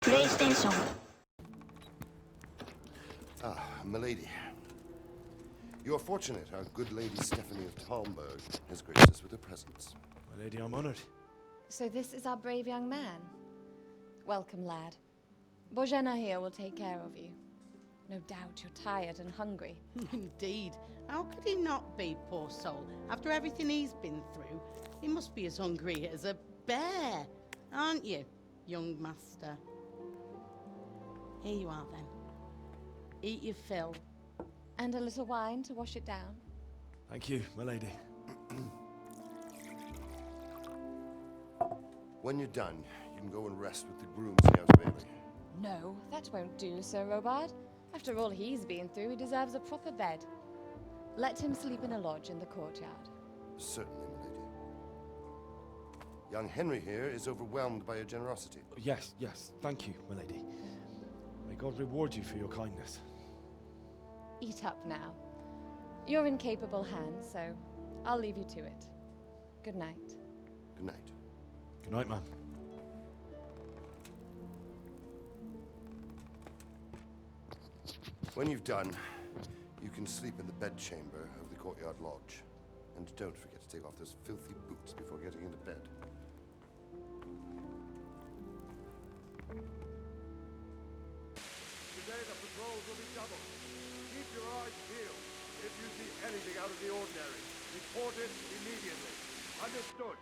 PlayStation. Ah, milady. You are fortunate our good lady Stephanie of Talmberg has graced us with her presence. My lady, I'm honored. So this is our brave young man. Welcome, lad. Bojana here will take care of you. No doubt you're tired and hungry. Indeed. How could he not be, poor soul? After everything he's been through, he must be as hungry as a bear, aren't you, young master? Here you are, then. Eat your fill. And a little wine to wash it down. Thank you, my lady. When you're done, you can go and rest with the grooms in the Outer Bailey. No, that won't do, Sir Robard. After all he's been through, he deserves a proper bed. Let him sleep in a lodge in the courtyard. Certainly, milady. Young Henry here is overwhelmed by your generosity. Yes, thank you, my lady. May God reward you for your kindness. Eat up now. You're in capable hands, so I'll leave you to it. Good night. Good night. Good night, ma'am. When you've done, you can sleep in the bedchamber of the courtyard lodge. And don't forget to take off those filthy boots before getting into bed. Today the patrols will be doubled. Keep your eyes peeled. If you see anything out of the ordinary, report it immediately. Understood?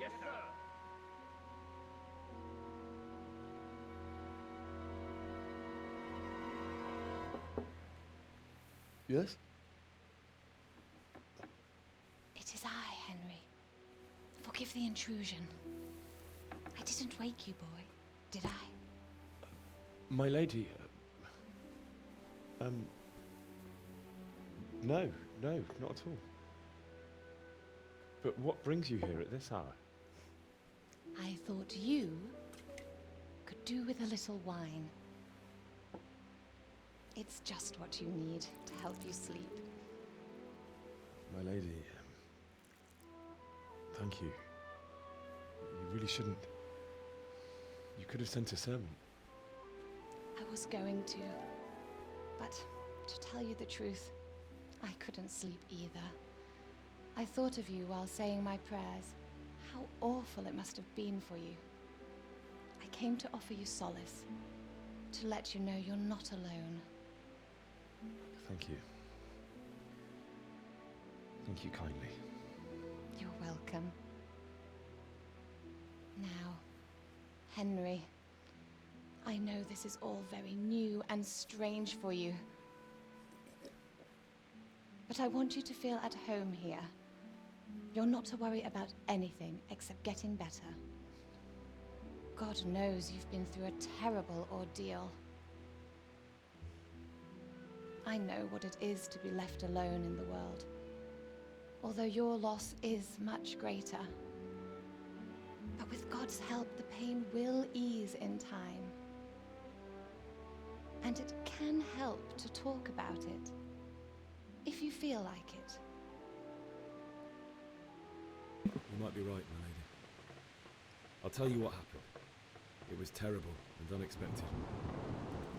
Yes, sir. Yes? It is I, Henry. Forgive the intrusion. I didn't wake you, boy, did I? My lady, no, not at all. But what brings you here at this hour? I thought you could do with a little wine. It's just what you need to help you sleep. My lady, thank you. You really shouldn't. You could have sent a servant. I was going to, but to tell you the truth, I couldn't sleep either. I thought of you while saying my prayers. How awful it must have been for you. I came to offer you solace, to let you know you're not alone. Thank you. Thank you kindly. You're welcome. Now, Henry, I know this is all very new and strange for you. But I want you to feel at home here. You're not to worry about anything except getting better. God knows you've been through a terrible ordeal. I know what it is to be left alone in the world, although your loss is much greater. But with God's help, the pain will ease in time. And it can help to talk about it, if you feel like it. You might be right, my lady. I'll tell you what happened. It was terrible and unexpected.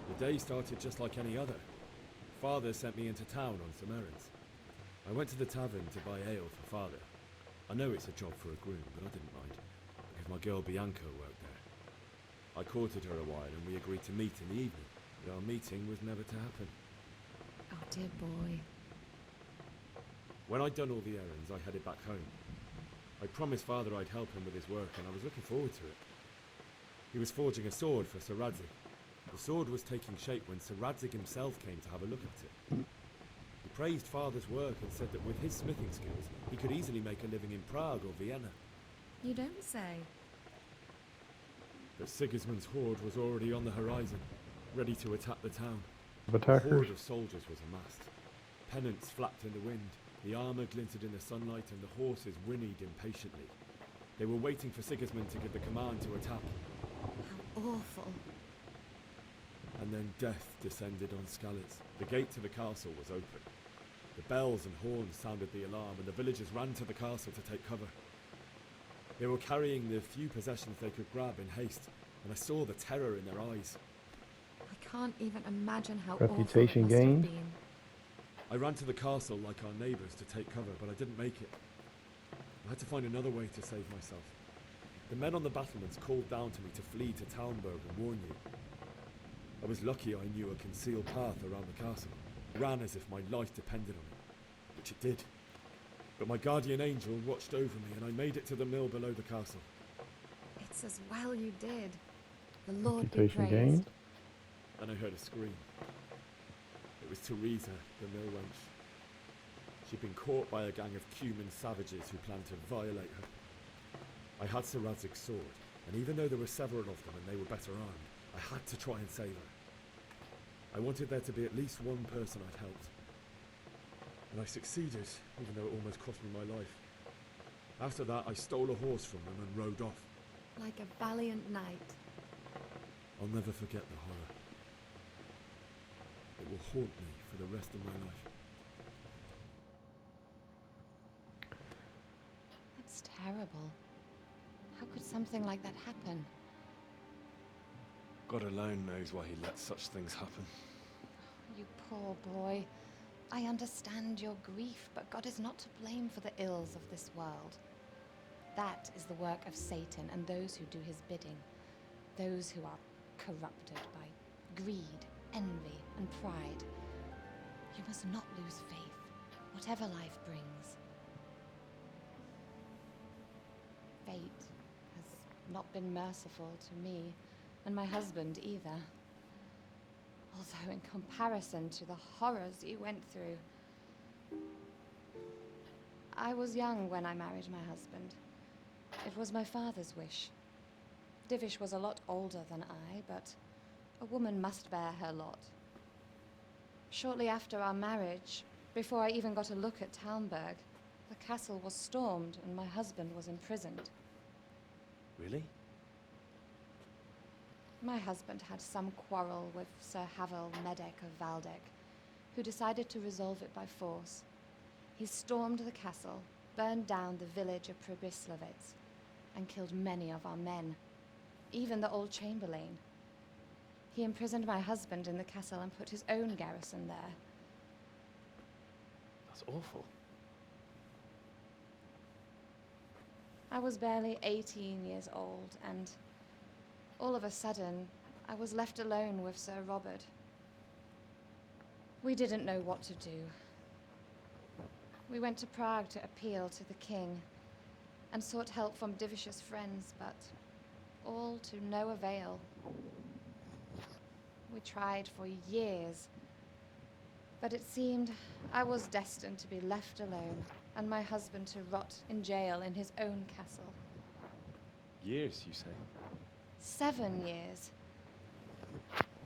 The day started just like any other. Father sent me into town on some errands. I went to the tavern to buy ale for Father. I know it's a job for a groom, but I didn't mind, because my girl Bianca worked there. I courted her a while and we agreed to meet in the evening, but our meeting was never to happen. Oh, dear boy. When I'd done all the errands, I headed back home. I promised Father I'd help him with his work, and I was looking forward to it. He was forging a sword for Sir Radzig. The sword was taking shape when Sir Radzig himself came to have a look at it. He praised Father's work and said that with his smithing skills, he could easily make a living in Prague or Vienna. You don't say. But Sigismund's horde was already on the horizon, ready to attack the town. The A attackers. horde of soldiers was amassed. Pennants flapped in the wind, the armour glinted in the sunlight, and the horses whinnied impatiently. They were waiting for Sigismund to give the command to attack. How awful. And then death descended on Skalitz. The gate to the castle was open. The bells and horns sounded the alarm, and the villagers ran to the castle to take cover. They were carrying the few possessions they could grab in haste, and I saw the terror in their eyes. I can't even imagine how Reputation awful it must gained. have been. I ran to the castle like our neighbours to take cover, but I didn't make it. I had to find another way to save myself. The men on the battlements called down to me to flee to Talmberg and warn you. I was lucky I knew a concealed path around the castle. I ran as if my life depended on it, which it did. But my guardian angel watched over me and I made it to the mill below the castle. It's as well you did. The Lord be Reputation praised. gained. Then I heard a scream. It was Teresa, the mill wench. She'd been caught by a gang of Cuman savages who planned to violate her. I had Sir Radzig's sword, and even though there were several of them and they were better armed, I had to try and save her. I wanted there to be at least one person I'd helped. And I succeeded, even though it almost cost me my life. After that, I stole a horse from them and rode off. Like a valiant knight. I'll never forget the horror. It will haunt me for the rest of my life. That's terrible. How could something like that happen? God alone knows why he lets such things happen. You poor boy. I understand your grief, but God is not to blame for the ills of this world. That is the work of Satan and those who do his bidding. Those who are corrupted by greed, envy, and pride. You must not lose faith, whatever life brings. Fate has not been merciful to me, and my husband either. Although in comparison to the horrors you went through. I was young when I married my husband. It was my father's wish. Divish was a lot older than I, but a woman must bear her lot. Shortly after our marriage, before I even got a look at Talmberg, the castle was stormed and my husband was imprisoned. Really? My husband had some quarrel with Sir Havel Medek of Valdek, who decided to resolve it by force. He stormed the castle, burned down the village of Probislavitz, and killed many of our men, even the old chamberlain. He imprisoned my husband in the castle and put his own garrison there. That's awful. I was barely 18 years old, and all of a sudden, I was left alone with Sir Robert. We didn't know what to do. We went to Prague to appeal to the king, and sought help from Divish's friends, but all to no avail. We tried for years, but it seemed I was destined to be left alone, and my husband to rot in jail in his own castle. Years, you say? 7 years.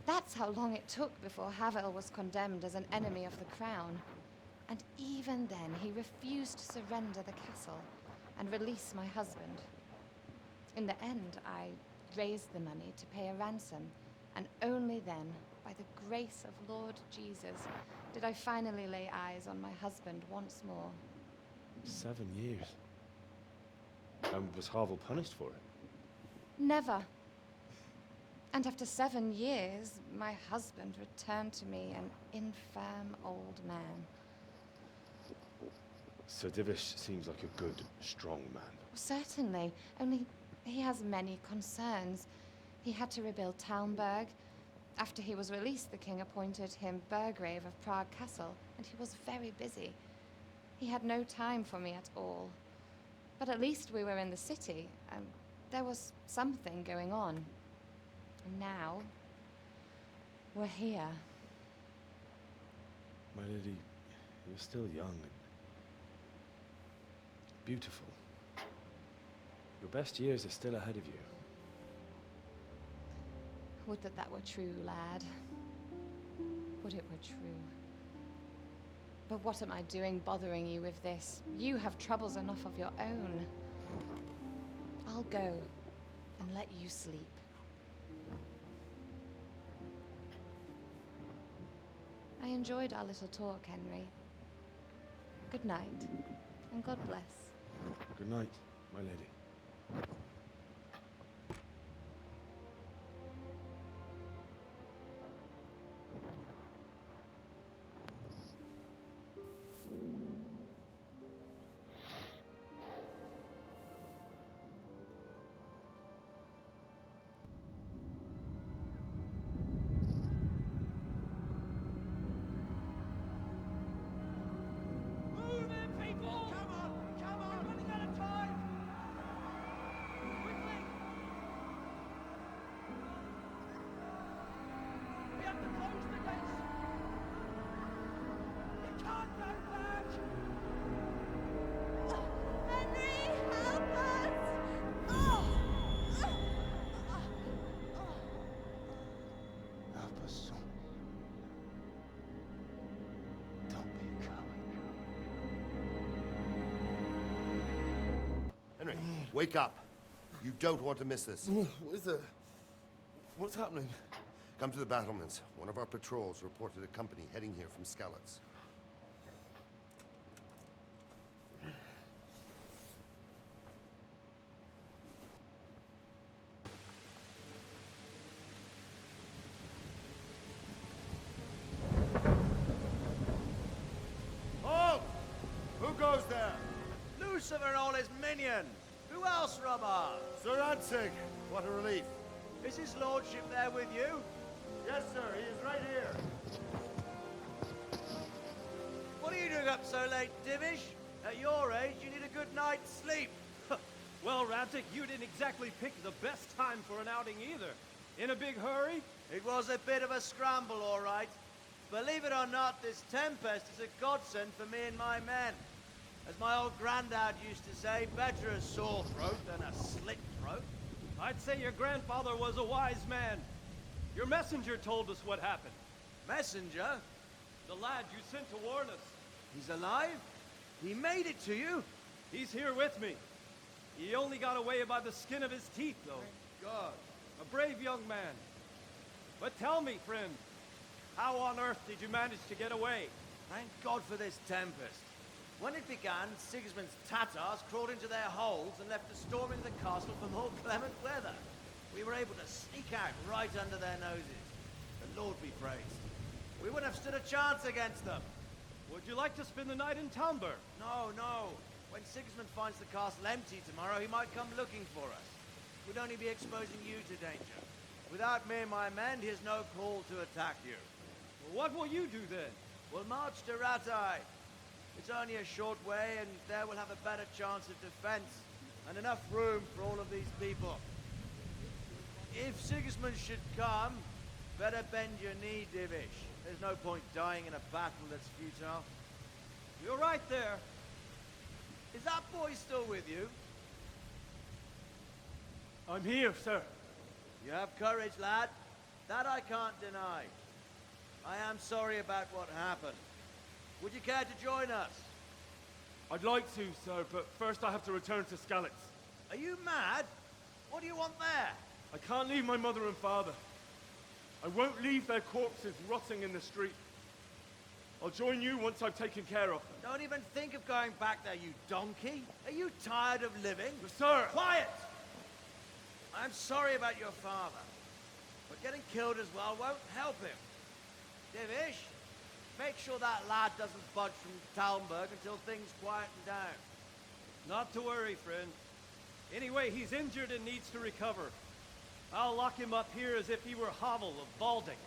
That's how long it took before Havel was condemned as an enemy of the crown. And even then, he refused to surrender the castle and release my husband. In the end, I raised the money to pay a ransom, and only then, by the grace of Lord Jesus, did I finally lay eyes on my husband once more. 7 years. And was Havel punished for it? Never. And after 7 years, my husband returned to me an infirm old man. Sir Divish seems like a good, strong man. Certainly, only he has many concerns. He had to rebuild Talmberg. After he was released, the king appointed him Burgrave of Prague Castle, and he was very busy. He had no time for me at all. But at least we were in the city, and there was something going on. And now, we're here. My lady, you're still young and beautiful. Your best years are still ahead of you. Would that that were true, lad. Would it were true. But what am I doing bothering you with this? You have troubles enough of your own. I'll go and let you sleep. I enjoyed our little talk, Henry. Good night, and God bless. Good night, my lady. Wake up. You don't want to miss this. What is it? What's happening? Come to the battlements. One of our patrols reported a company heading here from Skalitz. Halt! Who goes there? Lucifer and all his minions. Who else, Robber? Sir Radzig! What a relief. Is his lordship there with you? Yes, sir. He is right here. What are you doing up so late, Divish? At your age, you need a good night's sleep. Well, Radzig, you didn't exactly pick the best time for an outing either. In a big hurry? It was a bit of a scramble, all right. Believe it or not, this tempest is a godsend for me and my men. As my old granddad used to say, better a sore throat than a slit throat. I'd say your grandfather was a wise man. Your messenger told us what happened. Messenger? The lad you sent to warn us. He's alive? He made it to you? He's here with me. He only got away by the skin of his teeth, though. Thank God. A brave young man. But tell me, friend, how on earth did you manage to get away? Thank God for this tempest. When it began, Sigismund's Tatars crawled into their holes and left us storming the castle for more clement weather. We were able to sneak out right under their noses. The Lord be praised. We wouldn't have stood a chance against them. Would you like to spend the night in Talmberg? No, no. When Sigismund finds the castle empty tomorrow, he might come looking for us. We'd only be exposing you to danger. Without me and my men, he has no call to attack you. Well, what will you do then? We'll march to Rattay. It's only a short way, and there we'll have a better chance of defense, and enough room for all of these people. If Sigismund should come, better bend your knee, Divish. There's no point dying in a battle that's futile. You're right there. Is that boy still with you? I'm here, sir. You have courage, lad. That I can't deny. I am sorry about what happened. Would you care to join us? I'd like to, sir, but first I have to return to Skalitz. Are you mad? What do you want there? I can't leave my mother and father. I won't leave their corpses rotting in the street. I'll join you once I've taken care of them. Don't even think of going back there, you donkey. Are you tired of living? But sir! Quiet! I'm sorry about your father, but getting killed as well won't help him. Divish, make sure that lad doesn't budge from Talmberg until things quieten down. Not to worry, friend. Anyway, he's injured and needs to recover. I'll lock him up here as if he were Hovel of Balding.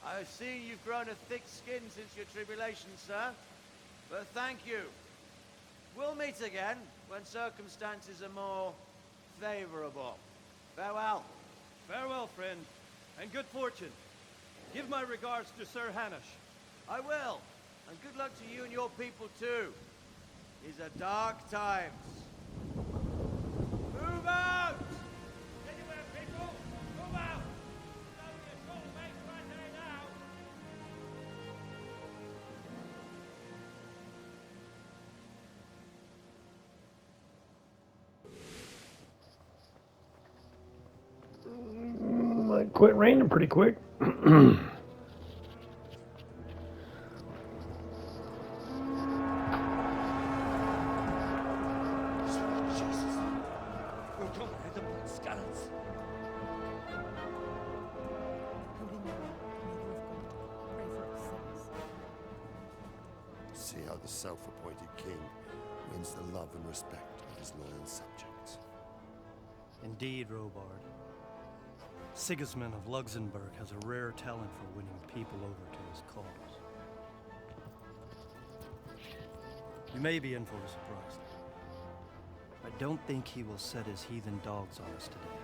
I've seen you've grown a thick skin since your tribulation, sir. But thank you. We'll meet again when circumstances are more favorable. Farewell. Farewell, friend, and good fortune. Give my regards to Sir Hanush. I will. And good luck to you and your people, too. These are dark times. Move out! Anywhere, people! Move out! Don't be a soul-mate right there now! Might quit raining pretty quick. See how the self-appointed king wins the love and respect of his loyal subjects. Indeed, Robard. Sigismund of Luxembourg has a rare talent for winning people over to his cause. You may be in for a surprise. I don't think he will set his heathen dogs on us today.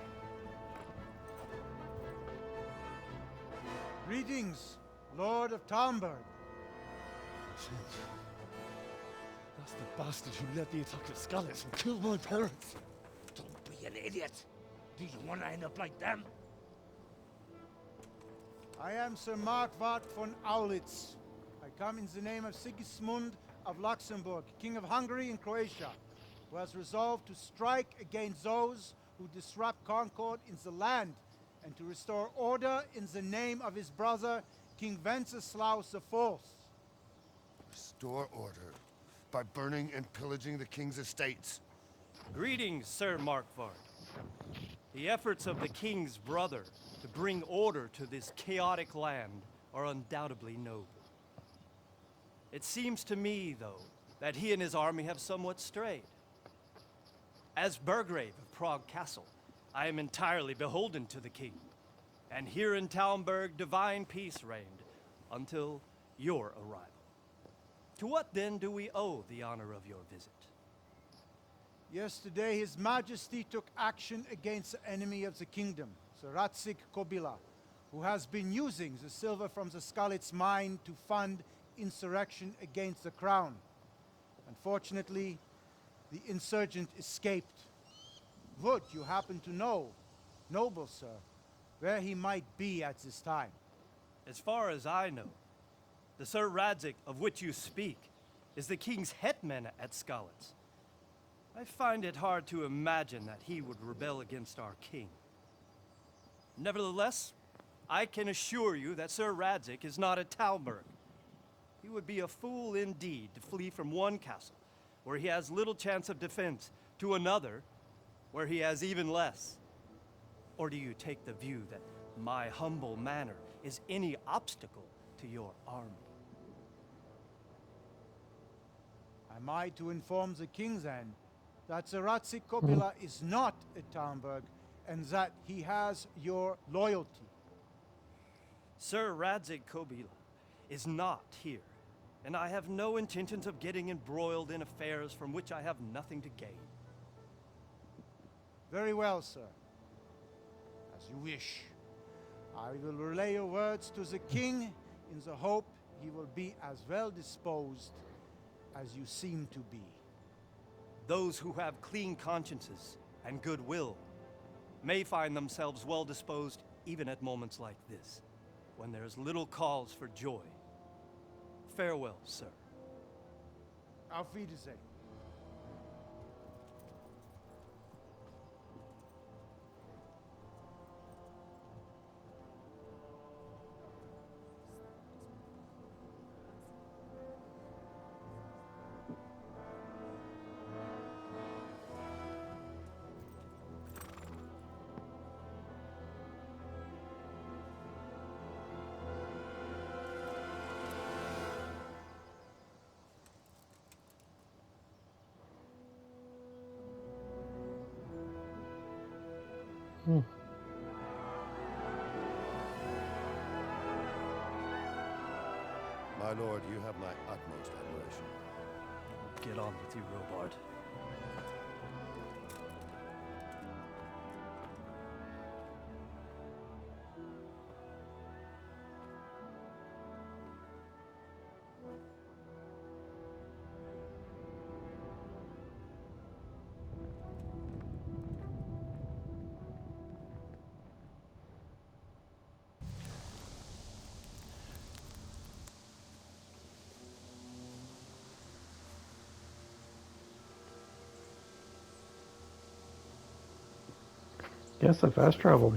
Greetings, Lord of Talmberg. That's the bastard who led the attack at Skalitz and killed my parents. Don't be an idiot. Do you want to end up like them? I am Sir Markwart von Aulitz. I come in the name of Sigismund of Luxembourg, King of Hungary and Croatia. who has resolved to strike against those who disrupt concord in the land, and to restore order in the name of his brother, King Wenceslaus IV. Restore order by burning and pillaging the king's estates. Greetings, Sir Markvard. The efforts of the king's brother to bring order to this chaotic land are undoubtedly noble. It seems to me, though, that he and his army have somewhat strayed. As Burgrave of Prague Castle, I am entirely beholden to the king. And here in Talmberg, divine peace reigned until your arrival. To what then do we owe the honor of your visit? Yesterday, His Majesty took action against the enemy of the kingdom, the Radzig Kobila, who has been using the silver from the Skalitz mine to fund insurrection against the crown. Unfortunately, the insurgent escaped. Would you happen to know, noble sir, where he might be at this time? As far as I know, the Sir Radzig of which you speak is the king's hetman at Skalitz. I find it hard to imagine that he would rebel against our king. Nevertheless, I can assure you that Sir Radzig is not at Talmberg. He would be a fool indeed to flee from one castle, where he has little chance of defense, to another, where he has even less. Or do you take the view that my humble manner is any obstacle to your army? Am I to inform the king then that the Radzig Kobila is not at Talmberg, and that he has your loyalty? Sir Radzig Kobila is not here, and I have no intentions of getting embroiled in affairs from which I have nothing to gain. Very well, sir. As you wish. I will relay your words to the king in the hope he will be as well disposed as you seem to be. Those who have clean consciences and goodwill may find themselves well disposed even at moments like this, when there's little cause for joy. Farewell, sir. Auf Wiedersehen. My lord, you have my utmost admiration. Get on with you, Robard. Guess I fast traveled.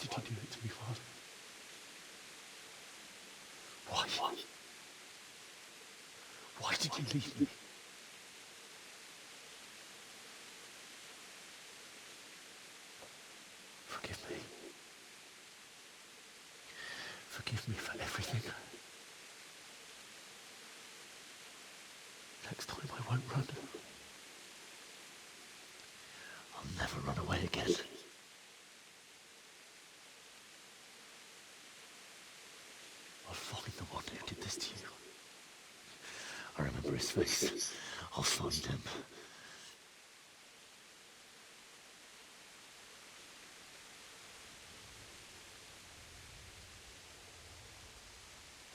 did you do it to me, Father? Why? Why did you leave me? Forgive me. Forgive me for everything. Next time I won't run. I'll never run away again. I'll find the one who did this to you. I remember his face. I'll find him.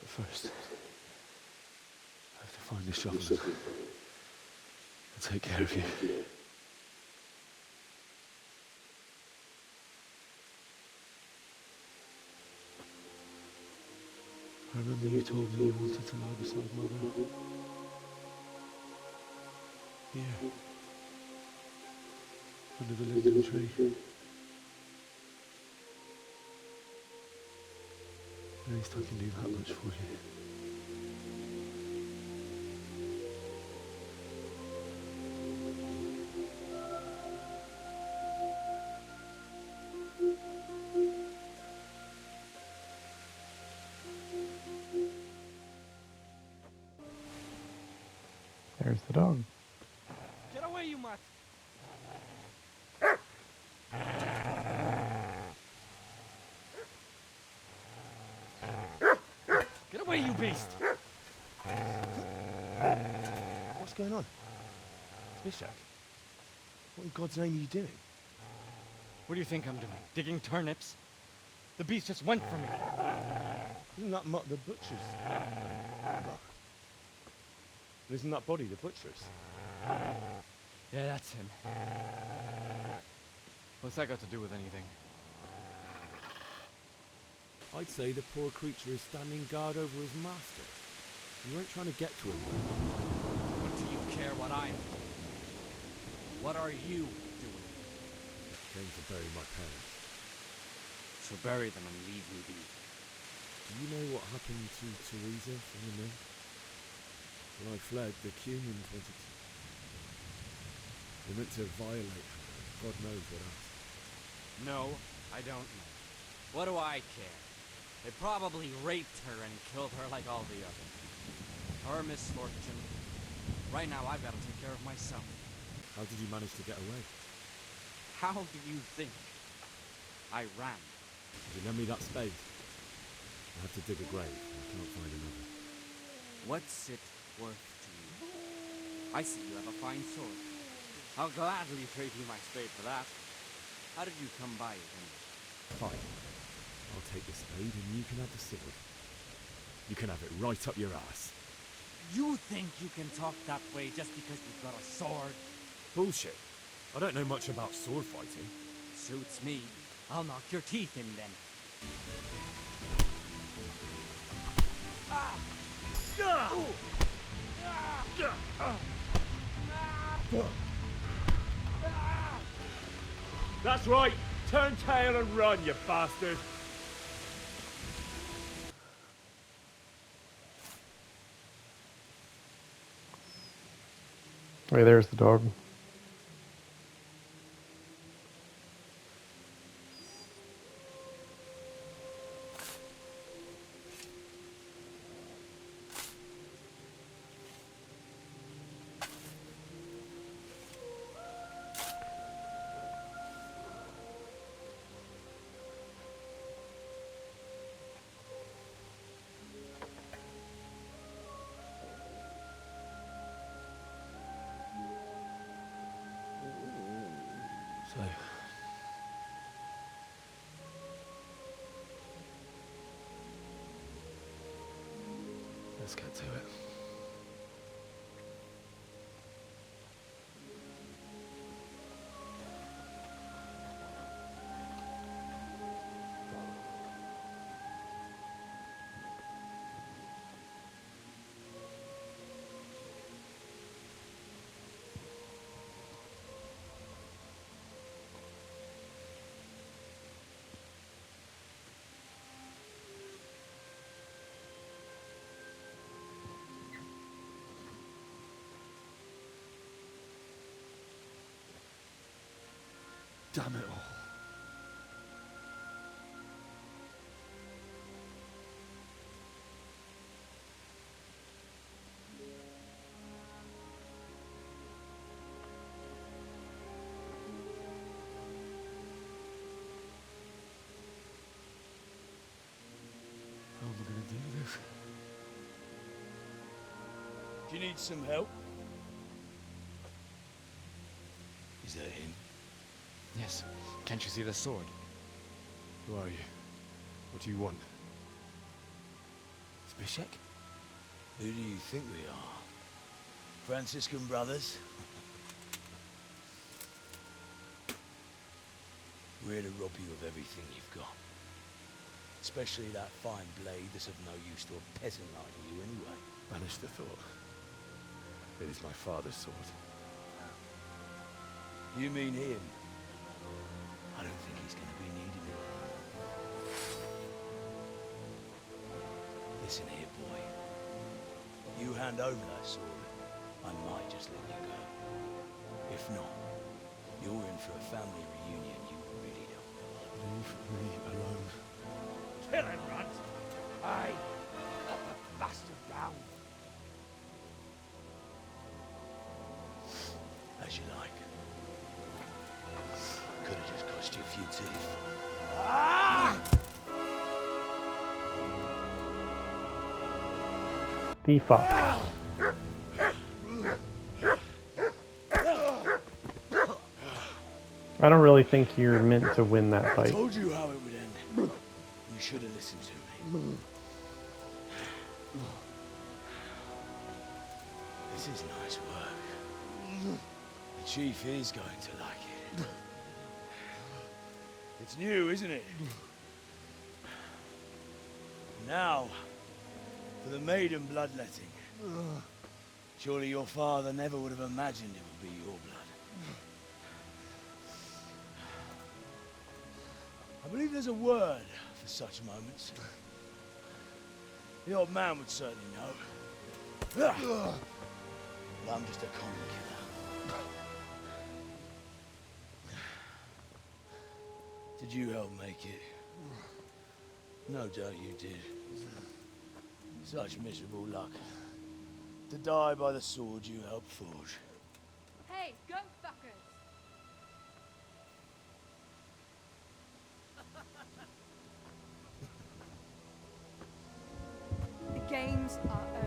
But first, I have to find the shovel and take care of you. I remember you told me you wanted to lie beside Mother. Here. Under the linden tree. At least I can do that much for you. There's the dog. Get away, you mutt! Get away, you beast! What's going on? It's Mishak. What in God's name are you doing? What do you think I'm doing? Digging turnips? The beast just went for me. Isn't that Mutt the butcher's? Isn't that body the butcher's? Yeah, that's him. What's that got to do with anything? I'd say the poor creature is standing guard over his master. You weren't trying to get to him. What do you care what I'm doing? What are you doing? Came to bury my parents. So bury them and leave me be. Do you know what happened to Teresa from the mill? When I fled, the Cumans wanted to... They meant to violate her. God knows what else. No, I don't know. What do I care? They probably raped her and killed her like all the others. Her misfortune. Right now, I've got to take care of myself. How did you manage to get away? How do you think? I ran. Did you lend me that spade? I have to dig a grave. I can't find another. What's it worth to you? I see you have a fine sword. I'll gladly trade you my spade for that. How did you come by it anyway? Fine. I'll take the spade and you can have the sword. You can have it right up your ass. You think you can talk that way just because you've got a sword? Bullshit. I don't know much about sword fighting. Suits me. I'll knock your teeth in then. That's right. Turn tail and run, you bastard. Hey, there's the dog. So... let's get to it. Damn it all. How am I going to do this? Do you need some help? Is that him? Yes. Can't you see the sword? Who are you? What do you want? Zbyszek? Who do you think we are? Franciscan brothers? We're here to rob you of everything you've got. Especially that fine blade that's of no use to a peasant like you anyway. Banish the thought. It is my father's sword. You mean him? I don't think he's going to be needing it. Listen here, boy. You hand over that sword, I might just let you go. If not, you're in for a family reunion you really don't want. Leave me alone. Kill him, Runt! Aye, cut the bastard down. As you like. Could have just cost you a few teeth. The fuck. I don't really think you're meant to win that I fight. told you how it would end. You should have listened to me. This is nice work. The chief is going to like it. It's new, isn't it? Now, for the maiden bloodletting. Surely your father never would have imagined it would be your blood. I believe there's a word for such moments. The old man would certainly know. But I'm just a common killer. Did you help make it? No doubt you did. Such miserable luck. To die by the sword you helped forge. Hey, go fuckers! The games are over.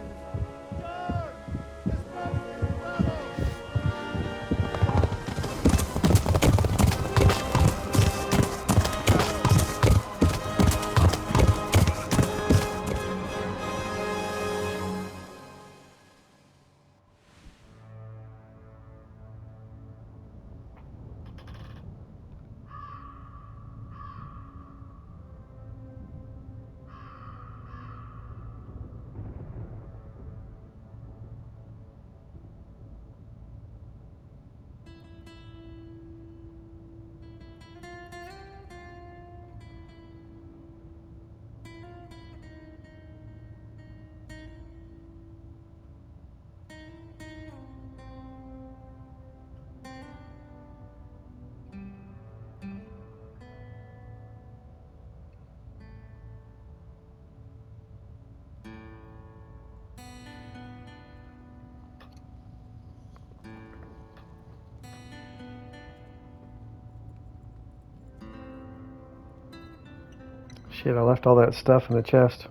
Shit, I left all that stuff in the chest.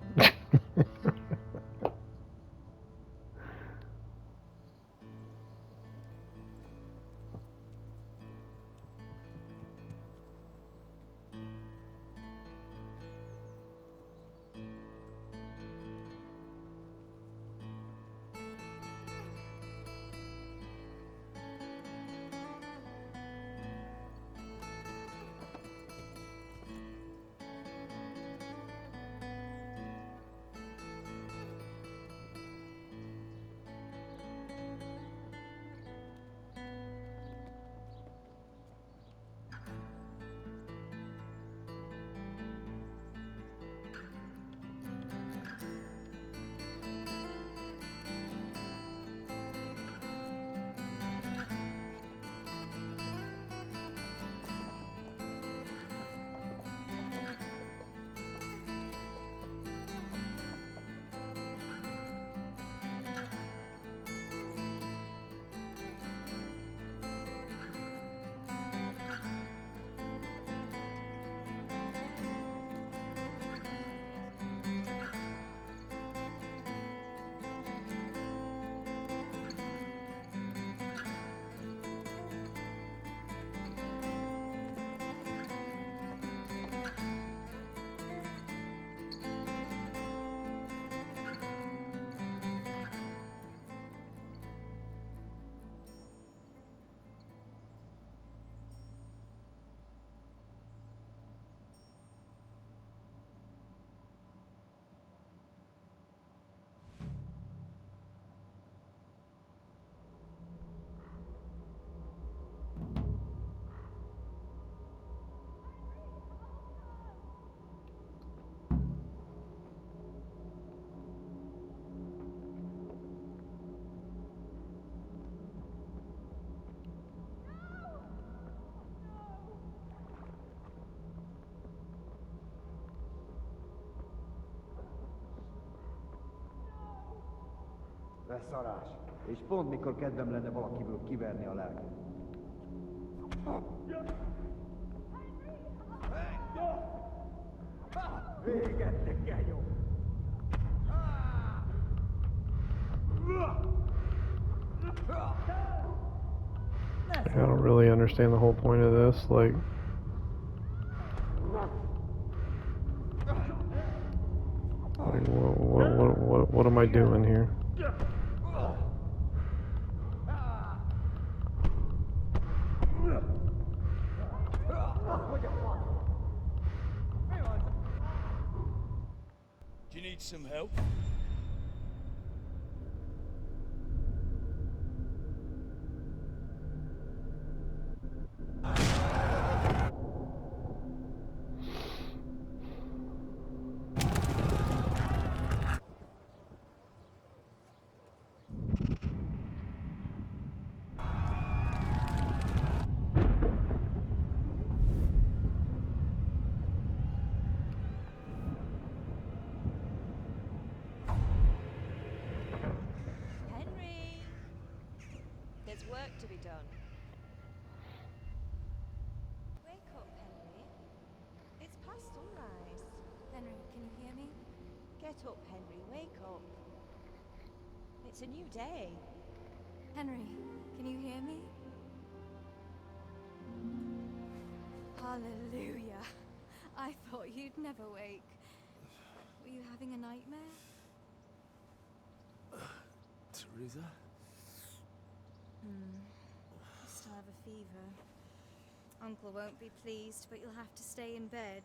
Beszarás. És pont mikor kedvem lenne valakiből kiverni a lelket. Végette, genyó! I don't really understand the whole point of this. Like, what am I doing here? Do you need some help? Henry! There's work to be done. Wake up, Henry. It's past sunrise. Henry, can you hear me? Get up, Henry. Wake up. It's a new day. Henry, can you hear me? Hallelujah. I thought you'd never wake. Were you having a nightmare? Teresa? You still have a fever. Uncle won't be pleased, but you'll have to stay in bed.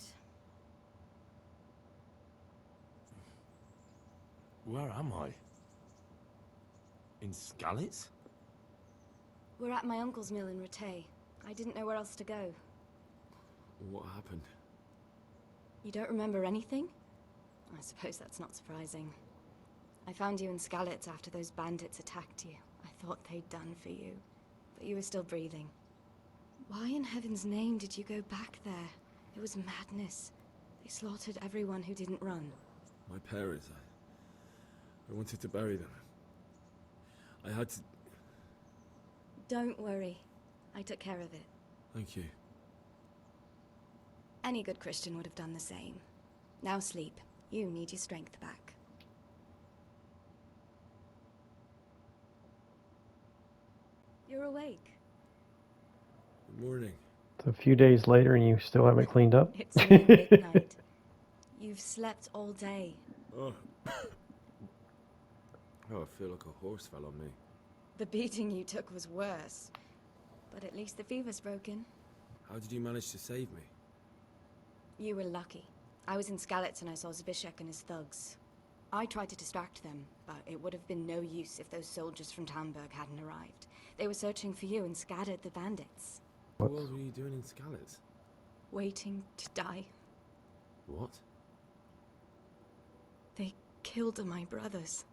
Where am I? In Skalitz? We're at my uncle's mill in Rattay. I didn't know where else to go. What happened? You don't remember anything? I suppose that's not surprising. I found you in Skalitz after those bandits attacked you. I thought they'd done for you, but you were still breathing. Why in heaven's name did you go back there? It was madness. They slaughtered everyone who didn't run. My parents, I wanted to bury them. I had to... Don't worry. I took care of it. Thank you. Any good Christian would have done the same. Now sleep. You need your strength back. You're awake. Good morning. It's a few days later and you still haven't cleaned up? It's near midnight. You've slept all day. Oh. Oh, I feel like a horse fell on me. The beating you took was worse. But at least the fever's broken. How did you manage to save me? You were lucky. I was in Skalitz and I saw Zbyszek and his thugs. I tried to distract them, but it would have been no use if those soldiers from Tamburg hadn't arrived. They were searching for you and scattered the bandits. What else were you doing in Skalitz? Waiting to die. What? They killed my brothers,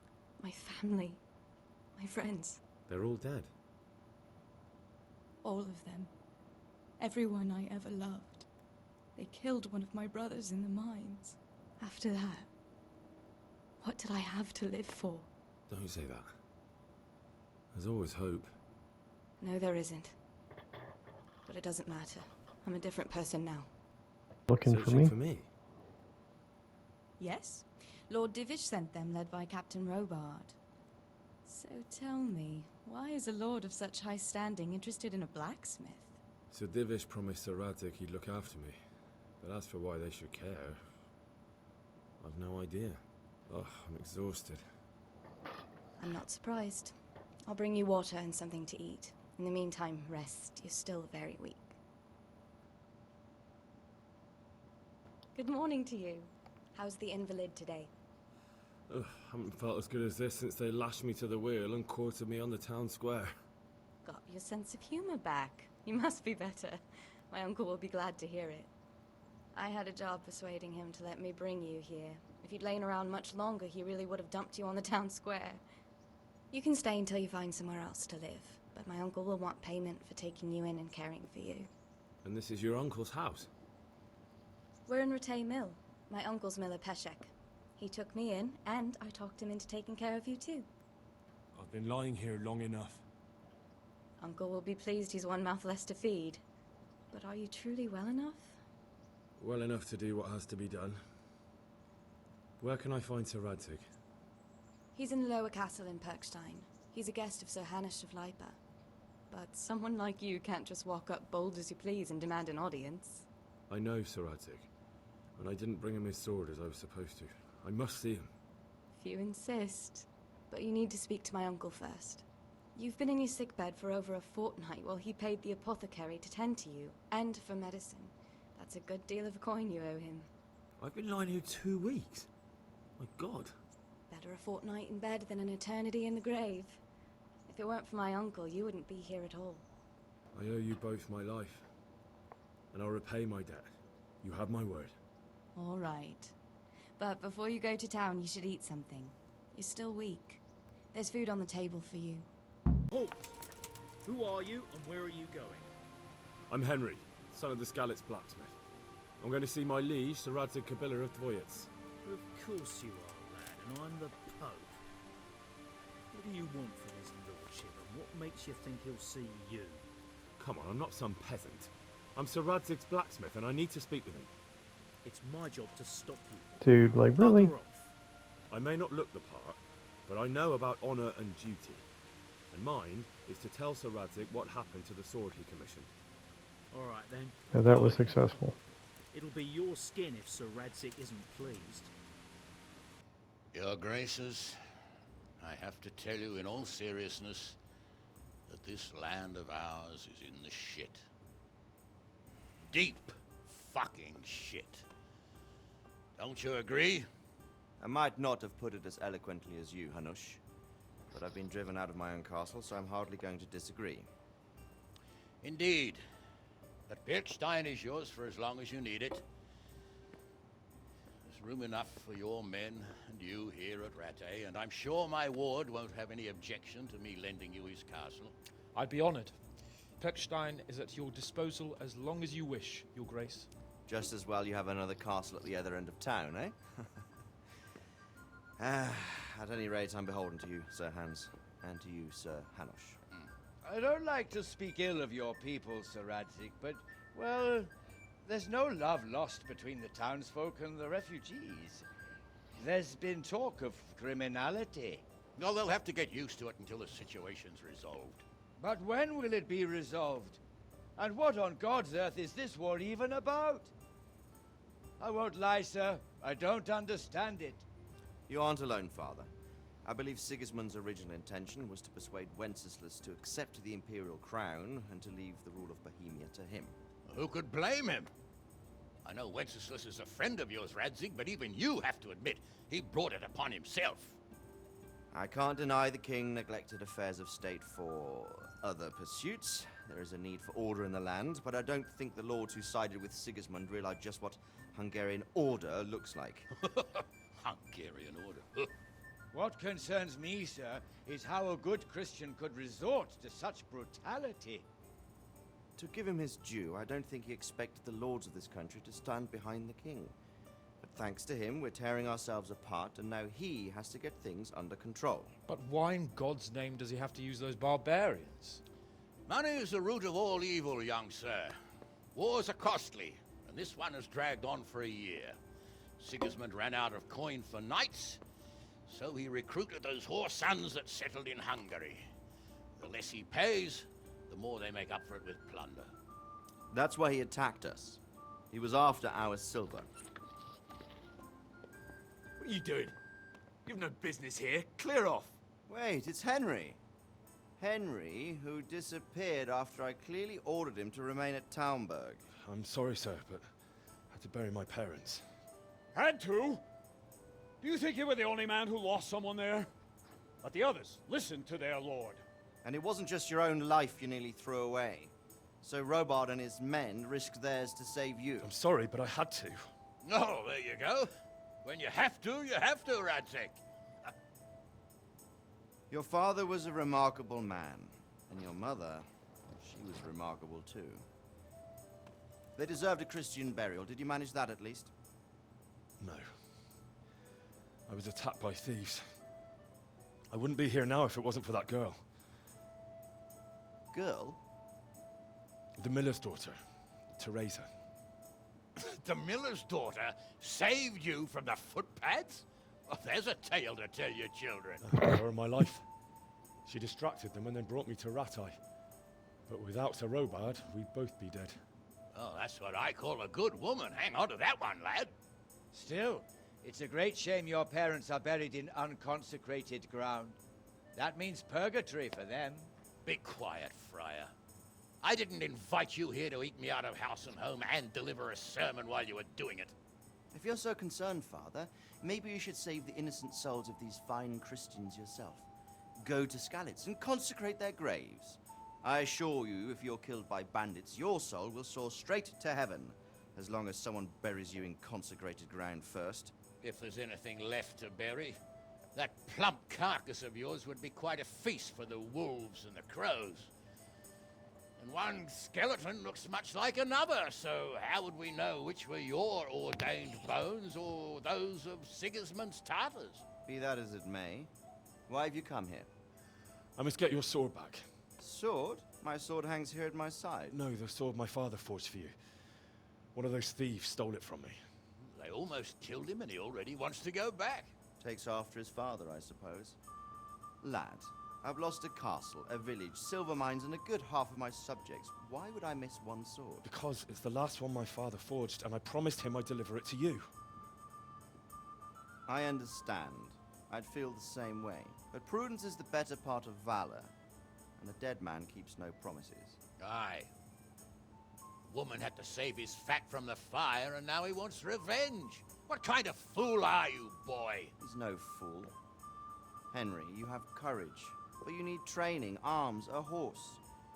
my family, my friends. They're all dead. All of them. Everyone I ever loved. They killed one of my brothers in the mines. After that, what did I have to live for? Don't say that. There's always hope. No, there isn't. But it doesn't matter. I'm a different person now. Looking for Searching me? for me? Yes. Lord Divish sent them, led by Captain Robard. So tell me, why is a lord of such high standing interested in a blacksmith? So Divish promised Sir Radzig he'd look after me. But as for why they should care, I've no idea. Ugh, I'm exhausted. I'm not surprised. I'll bring you water and something to eat. In the meantime, rest. You're still very weak. Good morning to you. How's the invalid today? Ugh, haven't felt as good as this since they lashed me to the wheel and quartered me on the town square. Got your sense of humor back. You must be better. My uncle will be glad to hear it. I had a job persuading him to let me bring you here. If you'd lain around much longer, he really would have dumped you on the town square. You can stay until you find somewhere else to live, but my uncle will want payment for taking you in and caring for you. And this is your uncle's house? We're in Rattay Mill. My uncle's miller Peshek. He took me in, and I talked him into taking care of you too. I've been lying here long enough. Uncle will be pleased he's one mouth less to feed. But are you truly well enough? Well enough to do what has to be done. Where can I find Sir Radzig? He's in the lower castle in Perkstein. He's a guest of Sir Hanush of Leipa. But someone like you can't just walk up bold as you please and demand an audience. I know Sir Radzig, and I didn't bring him his sword as I was supposed to. I must see him. If you insist. But you need to speak to my uncle first. You've been in your sickbed for over a fortnight while he paid the apothecary to tend to you, and for medicine. That's a good deal of coin you owe him. I've been lying here 2 weeks. My God. Better a fortnight in bed than an eternity in the grave. If it weren't for my uncle, you wouldn't be here at all. I owe you both my life, and I'll repay my debt. You have my word. All right. But before you go to town, you should eat something. You're still weak. There's food on the table for you. Halt! Who are you, and where are you going? I'm Henry, son of the Skalitz blacksmith. I'm going to see my liege, Sir Radzig Kabila of Dvoyets. Of course you are, lad, and I'm the Pope. What do you want from his lordship, and what makes you think he'll see you? Come on, I'm not some peasant. I'm Sir Radzig's blacksmith, and I need to speak with him. It's my job to stop you. Dude, like, really? Bugger off. I may not look the part, but I know about honour and duty. And mine is to tell Sir Radzig what happened to the sword he commissioned. All right, then. Yeah, that was successful. It'll be your skin if Sir Radzig isn't pleased. Your Graces, I have to tell you in all seriousness that this land of ours is in the shit. Deep fucking shit. Don't you agree? I might not have put it as eloquently as you, Hanush, but I've been driven out of my own castle, so I'm hardly going to disagree. Indeed. But Perkstein is yours for as long as you need it. There's room enough for your men and you here at Rattay, and I'm sure my ward won't have any objection to me lending you his castle. I'd be honored. Perkstein is at your disposal as long as you wish, Your Grace. Just as well you have another castle at the other end of town, eh? At any rate, I'm beholden to you, Sir Hans, and to you, Sir Hanush. I don't like to speak ill of your people, Sir Radzig, but, well, there's no love lost between the townsfolk and the refugees. There's been talk of criminality. No, they'll have to get used to it until the situation's resolved. But when will it be resolved? And what on God's earth is this war even about? I won't lie, sir. I don't understand it. You aren't alone, Father. I believe Sigismund's original intention was to persuade Wenceslas to accept the imperial crown and to leave the rule of Bohemia to him. Who could blame him? I know Wenceslas is a friend of yours, Radzig, but even you have to admit he brought it upon himself. I can't deny the king neglected affairs of state for other pursuits. There is a need for order in the land, but I don't think the lords who sided with Sigismund realized just what Hungarian order looks like. Hungarian order? What concerns me, sir, is how a good Christian could resort to such brutality. To give him his due, I don't think he expected the lords of this country to stand behind the king. But thanks to him, we're tearing ourselves apart, and now he has to get things under control. But why in God's name does he have to use those barbarians? Money is the root of all evil, young sir. Wars are costly, and this one has dragged on for a year. Sigismund ran out of coin for knights, so he recruited those whore sons that settled in Hungary. The less he pays, the more they make up for it with plunder. That's why he attacked us. He was after our silver. What are you doing? You've no business here. Clear off. Wait, it's Henry. Henry, who disappeared after I clearly ordered him to remain at Taumberg. I'm sorry, sir, but I had to bury my parents. Had to? Do you think you were the only man who lost someone there? But the others listened to their lord. And it wasn't just your own life you nearly threw away. So Robard and his men risked theirs to save you. I'm sorry, but I had to. Oh, there you go. When you have to, Radzig. Your father was a remarkable man, and your mother, she was remarkable too. They deserved a Christian burial. Did you manage that at least? No. I was attacked by thieves. I wouldn't be here now if it wasn't for that girl. Girl? The miller's daughter, Teresa. The miller's daughter saved you from the footpads? Oh, there's a tale to tell your children. Her in my life. She distracted them and then brought me to Rattay. But without Sir Robard, we'd both be dead. Oh, that's what I call a good woman. Hang on to that one, lad. Still, it's a great shame your parents are buried in unconsecrated ground. That means purgatory for them. Be quiet, Friar. I didn't invite you here to eat me out of house and home and deliver a sermon while you were doing it. If you're so concerned, Father, maybe you should save the innocent souls of these fine Christians yourself. Go to Skalitz and consecrate their graves. I assure you, if you're killed by bandits, your soul will soar straight to heaven, as long as someone buries you in consecrated ground first. If there's anything left to bury, that plump carcass of yours would be quite a feast for the wolves and the crows. And one skeleton looks much like another, so how would we know which were your ordained bones or those of Sigismund's Tartars? Be that as it may, why have you come here? I must get your sword back. Sword? My sword hangs here at my side. No, the sword my father forged for you. One of those thieves stole it from me. They almost killed him and he already wants to go back. Takes after his father, I suppose. Lad, I've lost a castle, a village, silver mines, and a good half of my subjects. Why would I miss one sword? Because it's the last one my father forged, and I promised him I'd deliver it to you. I understand. I'd feel the same way. But prudence is the better part of valor, and a dead man keeps no promises. Aye. Woman had to save his fat from the fire, and now he wants revenge. What kind of fool are you, boy? He's no fool. Henry, you have courage, but you need training, arms, a horse.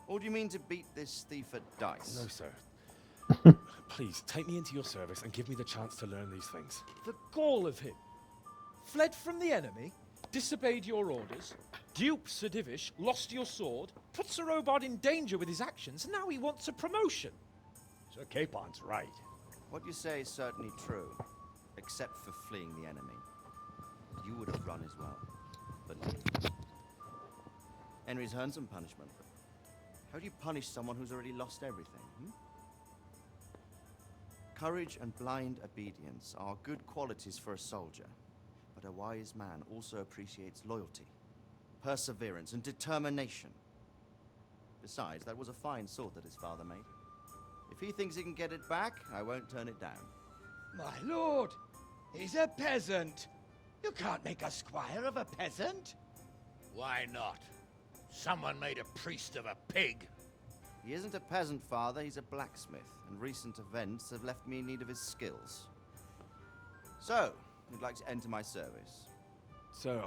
Or do you mean to beat this thief at dice? No, sir. Please, take me into your service and give me the chance to learn these things. The gall of him. Fled from the enemy, disobeyed your orders, duped Sir Divish, lost your sword, put Sir Robard in danger with his actions, and now he wants a promotion. Sir Capon's right. What you say is certainly true, except for fleeing the enemy. You would have run as well. But Henry's earned some punishment. How do you punish someone who's already lost everything? Courage and blind obedience are good qualities for a soldier, but a wise man also appreciates loyalty, perseverance, and determination. Besides, that was a fine sword that his father made. If he thinks he can get it back, I won't turn it down. My lord, he's a peasant. You can't make a squire of a peasant. Why not? Someone made a priest of a pig. He isn't a peasant, Father. He's a blacksmith, and recent events have left me in need of his skills. So, you'd like to enter my service? Sir,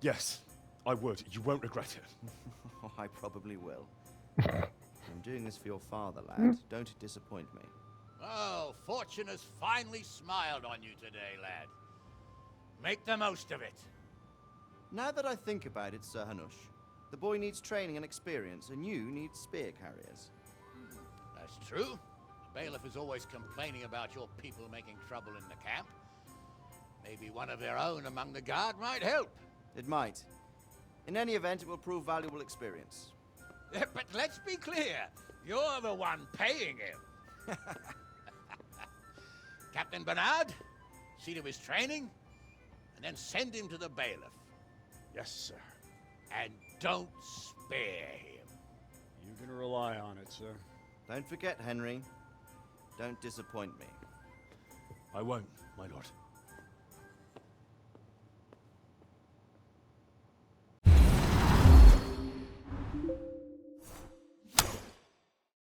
Yes, I would. You won't regret it. Oh, I probably will. I'm doing this for your father, lad. Don't disappoint me. Oh, fortune has finally smiled on you today, lad. Make the most of it. Now that I think about it, Sir Hanush, the boy needs training and experience, and you need spear carriers. That's true. The bailiff is always complaining about your people making trouble in the camp. Maybe one of their own among the guard might help. It might. In any event, it will prove valuable experience. But let's be clear, you're the one paying him. Captain Bernard, see to his training, and then send him to the bailiff. Yes, sir. And don't spare him. You can rely on it, sir. Don't forget, Henry. Don't disappoint me. I won't, my lord.